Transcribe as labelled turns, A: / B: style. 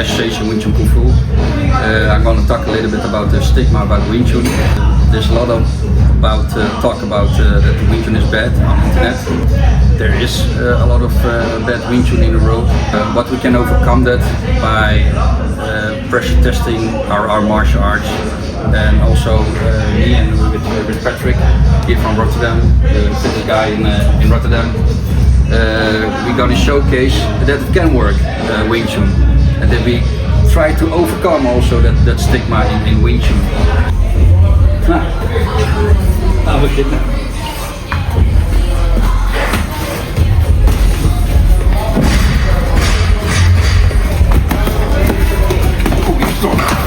A: Association Wing Chun Kung Fu. I'm going to talk a little bit about the stigma about Wing Chun. There's a lot of talk about that Wing Chun is bad on the internet. There is a lot of bad Wing Chun in the world, but we can overcome that by pressure testing our martial arts, and also me and with Patrick here from Rotterdam, the guy in Rotterdam. We're going to showcase that it can work, Wing Chun, and that we try to overcome also that stigma in Wing Chun. Nou, we beginnen. Goeie stop.